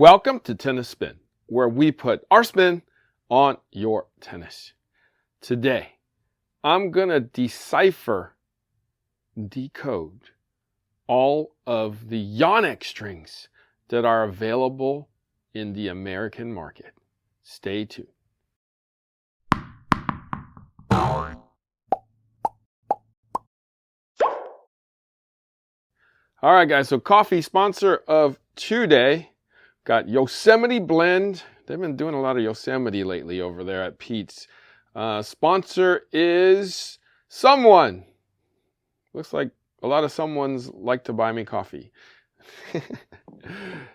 Welcome to Tennis Spin, where we put our spin on your tennis. Today, I'm going to decode all of the Yonex strings that are available in the American market. Stay tuned. All right, guys, so coffee sponsor of today. Got Yosemite Blend. They've been doing a lot of Yosemite lately over there at Pete's. Sponsor is someone. Looks like a lot of someones like to buy me coffee. It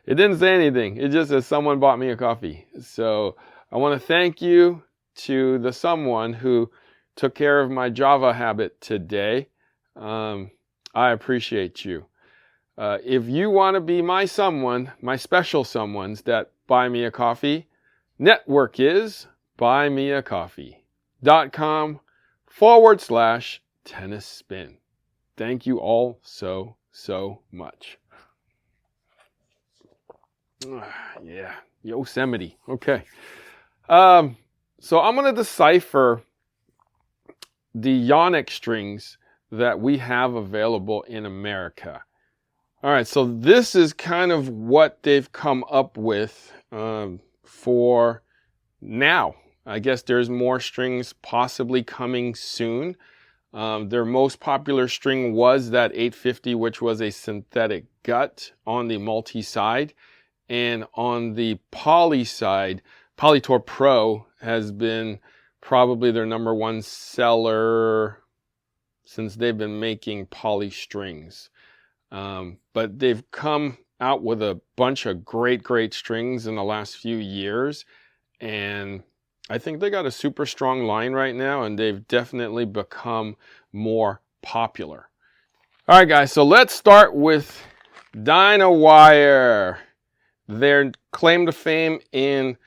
didn't say anything. It just says someone bought me a coffee. So I want to thank you to the someone who took care of my Java habit today. I appreciate you. If you want to be my someone, my special someones that buy me a coffee, network is buymeacoffee.com/tennis spin. Thank you all so much. Yeah, Yosemite. Okay. So I'm going to decipher the Yonex strings that we have available in America. All right, so this is kind of what they've come up with for now. I guess there's more strings possibly coming soon. Their most popular string was that 850, which was a synthetic gut on the multi side. And on the poly side, Polytor Pro has been probably their #1 seller since they've been making poly strings. But they've come out with a bunch of great strings in the last few years. And I think they got a super strong line right now, and they've definitely become more popular. All right, guys, so let's start with Dinowire. Their claim to fame in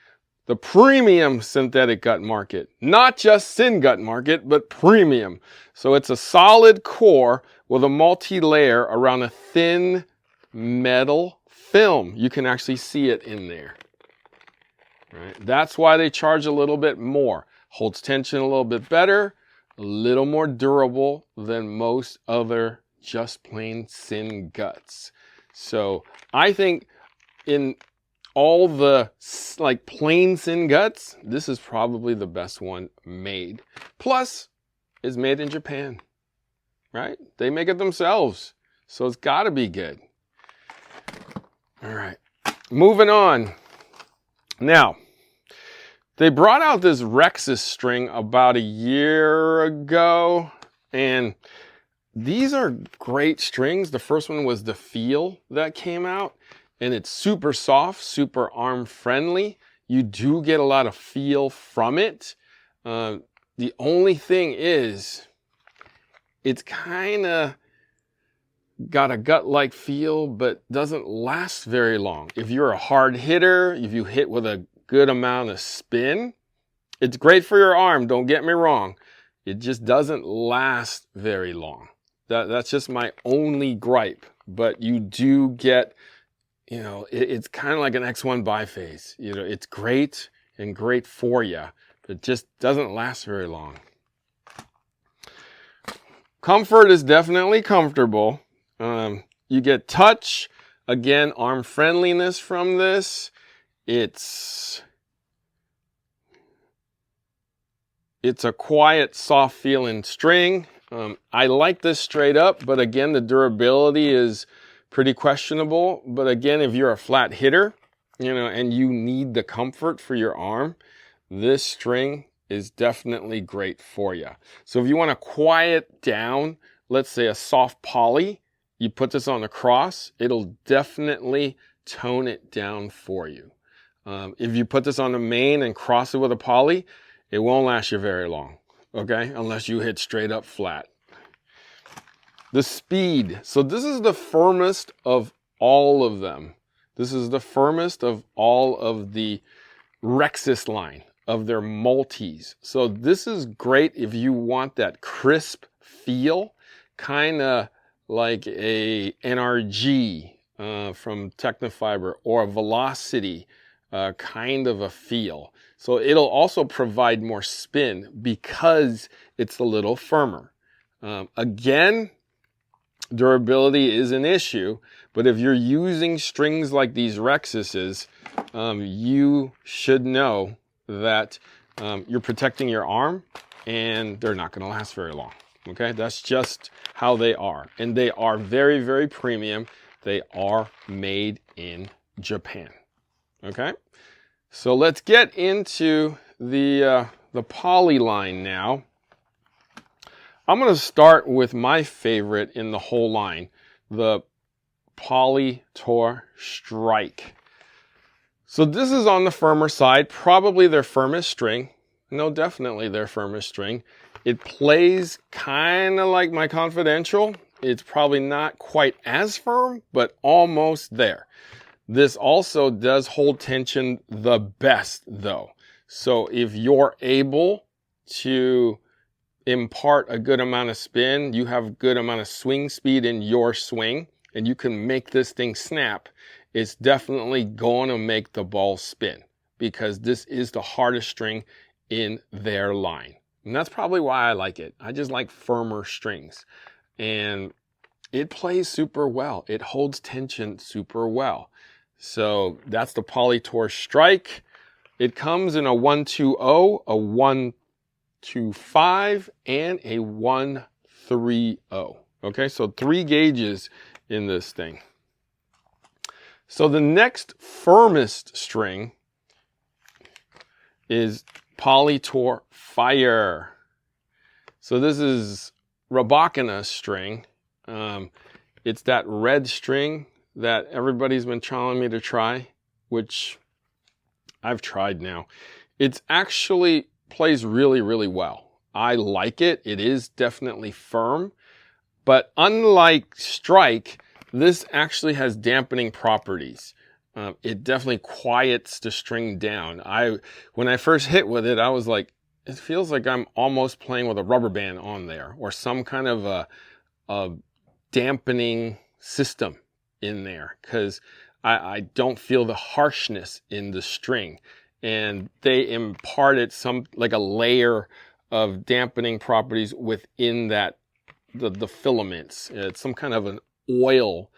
the premium synthetic gut market. Not just syn gut market, but premium. So it's a solid core with a multi-layer around a thin metal film. You can actually see it in there. Right? That's why they charge a little bit more. Holds tension a little bit better, a little more durable than most other just plain syn guts. So I think in all the like plain syn guts, this is probably the best one made. Plus, it's made in Japan, right? They make it themselves, so it's got to be good. All right, moving on. Now, they brought out this Rexus string about a year ago, and these are great strings. The first one was the Feel that came out. And it's super soft, super arm friendly. You do get a lot of feel from it. The only thing is, it's kind of got a gut-like feel, but doesn't last very long. If you're a hard hitter, if you hit with a good amount of spin, it's great for your arm, don't get me wrong. It just doesn't last very long. That's just my only gripe. But you do get, you know, it's kind of like an X1 biphase. You know, it's great and great for you, but it just doesn't last very long. Comfort is definitely comfortable. You get touch, again, arm friendliness from this. It's a quiet, soft feeling string. I like this straight up, but again, the durability is pretty questionable. But again, if you're a flat hitter, you know, and you need the comfort for your arm, this string is definitely great for you. So if you want to quiet down, let's say a soft poly, you put this on the cross, it'll definitely tone it down for you. If you put this on the main and cross it with a poly, it won't last you very long, okay? Unless you hit straight up flat. The Speed. So this is the firmest of all of them. This is the firmest of all of the Rexus line of their multis. So this is great if you want that crisp feel, kind of like a NRG from Technofiber, or a velocity kind of a feel. So it'll also provide more spin because it's a little firmer. Again, durability is an issue, but if you're using strings like these Rexuses, you should know that you're protecting your arm and they're not going to last very long. Okay, that's just how they are. And they are very, very premium. They are made in Japan. Okay, so let's get into the Poly line now. I'm going to start with my favorite in the whole line, the Polytor Strike. So this is on the firmer side, probably their firmest string. No, definitely their firmest string. It plays kind of like my Confidential. It's probably not quite as firm, but almost there. This also does hold tension the best though. So if you're able to impart a good amount of spin, you have a good amount of swing speed in your swing, and you can make this thing snap, it's definitely going to make the ball spin, because this is the hardest string in their line. And that's probably why I like it. I just like firmer strings. And it plays super well. It holds tension super well. So that's the Polytor Strike. It comes in a 120, a 125, and a 130. Okay, so 3 gauges in this thing. So the next firmest string is Polytor Fire. So this is Rabakina string. It's that red string that everybody's been telling me to try, which I've tried now. It's actually plays really, really well. I like it. It is definitely firm, but unlike Strike, this actually has dampening properties. It definitely quiets the string down. When I first hit with it, I was like, it feels like I'm almost playing with a rubber band on there, or some kind of a dampening system in there, because I don't feel the harshness in the string. And they imparted some, like a layer of dampening properties within that, the filaments. It's some kind of an oil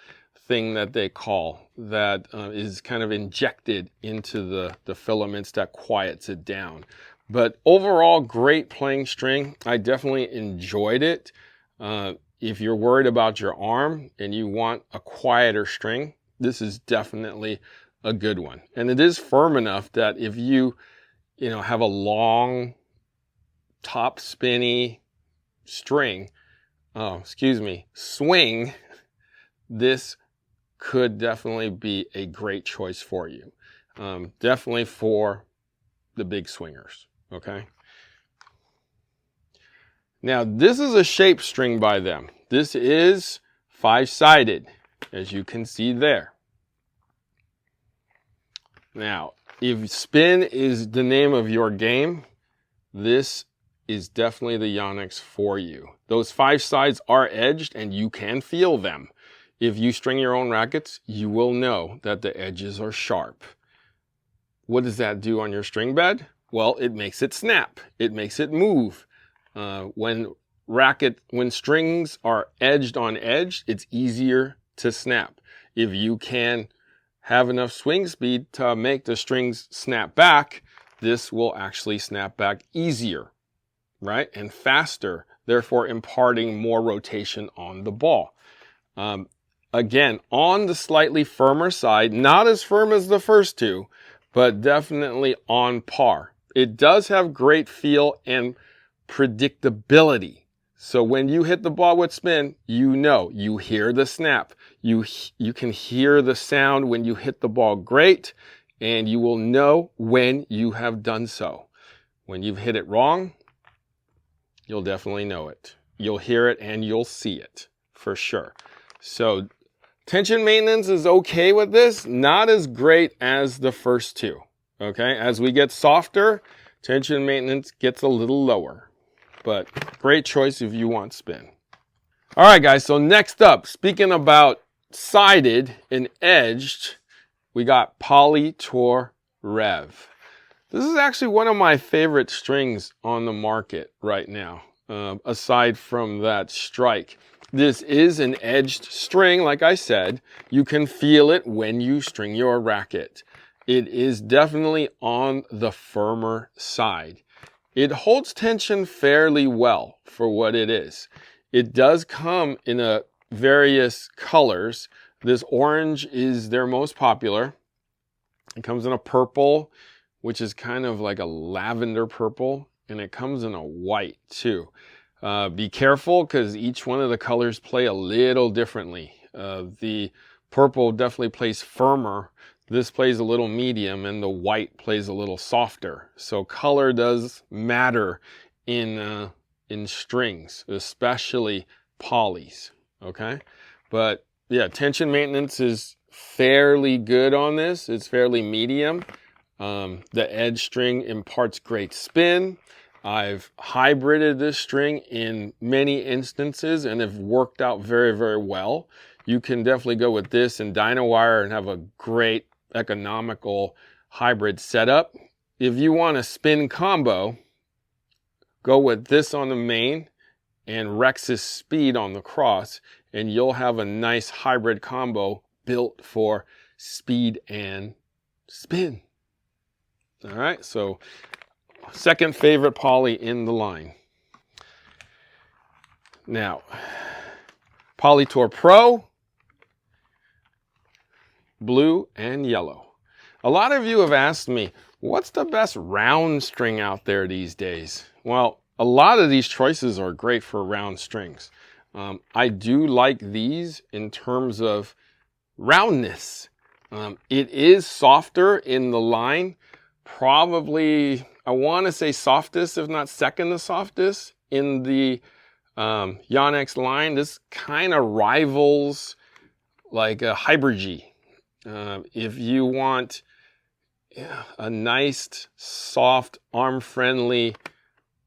thing that they call that is kind of injected into the filaments that quiets it down. But overall, great playing string. I definitely enjoyed it. If you're worried about your arm and you want a quieter string, this is definitely a good one. And it is firm enough that if you have a long top spinny swing, this could definitely be a great choice for you. Definitely for the big swingers, okay? Now, this is a shape string by them. This is 5-sided, as you can see there. Now, if spin is the name of your game, this is definitely the Yonex for you. Those 5 sides are edged and you can feel them. If you string your own rackets, you will know that the edges are sharp. What does that do on your string bed? Well, it makes it snap. It makes it move. When strings are edged on edge, it's easier to snap. If you can have enough swing speed to make the strings snap back, this will actually snap back easier, right? And faster, therefore imparting more rotation on the ball. Again, on the slightly firmer side, not as firm as the first two, but definitely on par. It does have great feel and predictability. So when you hit the ball with spin, you hear the snap. You can hear the sound when you hit the ball great, and you will know when you have done so. When you've hit it wrong, you'll definitely know it. You'll hear it and you'll see it for sure. So tension maintenance is okay with this, not as great as the first two. Okay, as we get softer, tension maintenance gets a little lower. But great choice if you want spin. All right, guys, so next up, speaking about sided and edged, we got Polytor Rev. This is actually one of my favorite strings on the market right now, aside from that Strike. This is an edged string, like I said. You can feel it when you string your racket. It is definitely on the firmer side. It holds tension fairly well for what it is. It does come in various colors. This orange is their most popular. It comes in a purple, which is kind of like a lavender purple, and it comes in a white too. Be careful because each one of the colors play a little differently. The purple definitely plays firmer. This plays a little medium, and the white plays a little softer. So color does matter in strings, especially polys, okay? But yeah, tension maintenance is fairly good on this. It's fairly medium. The edge string imparts great spin. I've hybrided this string in many instances and have worked out very, very well. You can definitely go with this and Dinowire and have a great economical hybrid setup. If you want a spin combo, go with this on the main and Rexus Speed on the cross, and you'll have a nice hybrid combo built for speed and spin. All right, so second favorite poly in the line. Now, Polytor Pro, blue and yellow. A lot of you have asked me, what's the best round string out there these days? Well, a lot of these choices are great for round strings. I do like these in terms of roundness. It is softer in the line, probably, I want to say softest, if not second to softest in the Yonex line. This kind of rivals like a Hybrid G. If you want a nice, soft, arm-friendly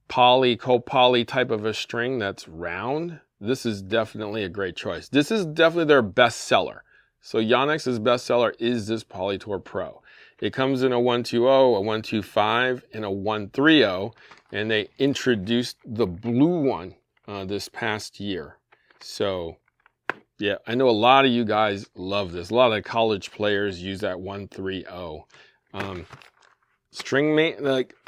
poly, co-poly type of a string that's round, this is definitely a great choice. This is definitely their best seller. So Yonex's best seller is this Polytor Pro. It comes in a 120, a 125, and a 130, and they introduced the blue one this past year. So yeah, I know a lot of you guys love this. A lot of college players use that 130. String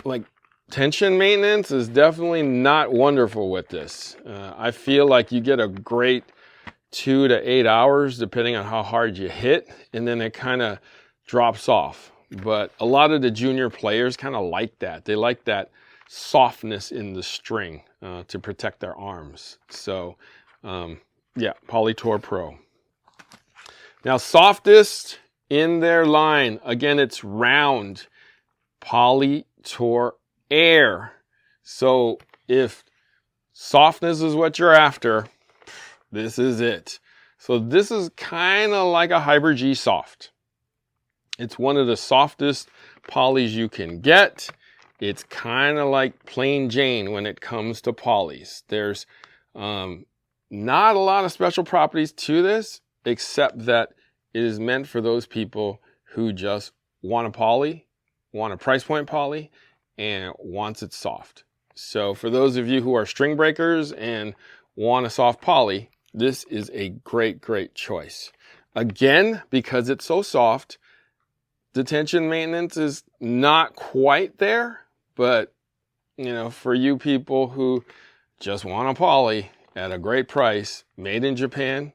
like tension maintenance is definitely not wonderful with this. I feel like you get a great 2 to 8 hours depending on how hard you hit, and then it kind of drops off. But a lot of the junior players kind of like that. They like that softness in the string to protect their arms. So yeah, Polytor Pro. Now, softest in their line, again, it's round, Polytor Air. So if softness is what you're after, this is it. So this is kind of like a Hybrid G soft. It's one of the softest polys you can get. It's kind of like plain Jane when it comes to polys. There's not a lot of special properties to this, except that it is meant for those people who just want a poly, want a price point poly, and wants it soft. So for those of you who are string breakers and want a soft poly, this is a great, great choice. Again, because it's so soft, the tension maintenance is not quite there, but you know, for you people who just want a poly at a great price, made in Japan,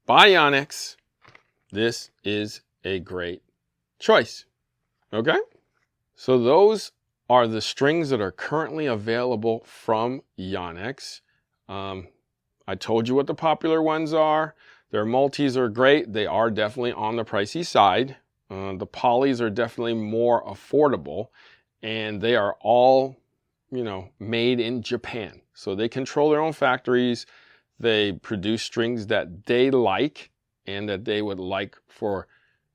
by Yonex, this is a great choice. Okay? So those are the strings that are currently available from Yonex. I told you what the popular ones are. Their multis are great. They are definitely on the pricey side. The polys are definitely more affordable, and they are all, you know, made in Japan. So they control their own factories. They produce strings that they like and that they would like for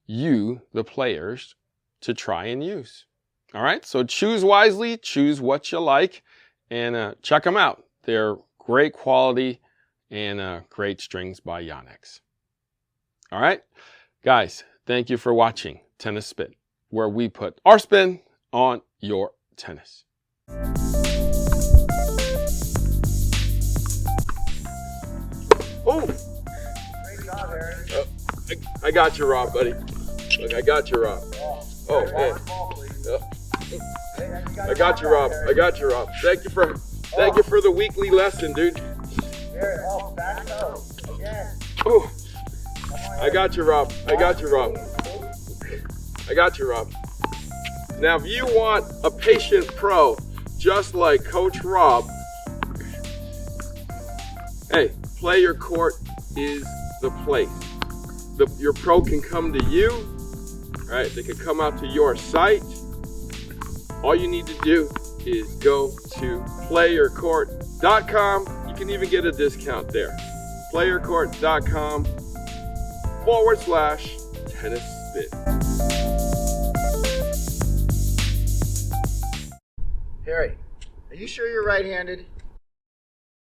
you, the players, to try and use. All right, so choose wisely, choose what you like, and check them out. They're great quality and great strings by Yonex. All right, guys, thank you for watching Tennis Spin, where we put our spin on your tennis. Oh! Great job, Harry. I got you, Rob, buddy. Look, I got you, Rob. Oh, man. I got you, Rob. I got you, Rob. Thank you for the weekly lesson, dude. Harry, back toe. Again. Oh, I got you, Rob. I got you, Rob. I got you, Rob. Now, if you want a patient pro, just like Coach Rob, hey, Player Court is the place. Your pro can come to you, right? They can come out to your site. All you need to do is go to playercourt.com. You can even get a discount there. playercourt.com/tennis spin. Harry, are you sure you're right-handed?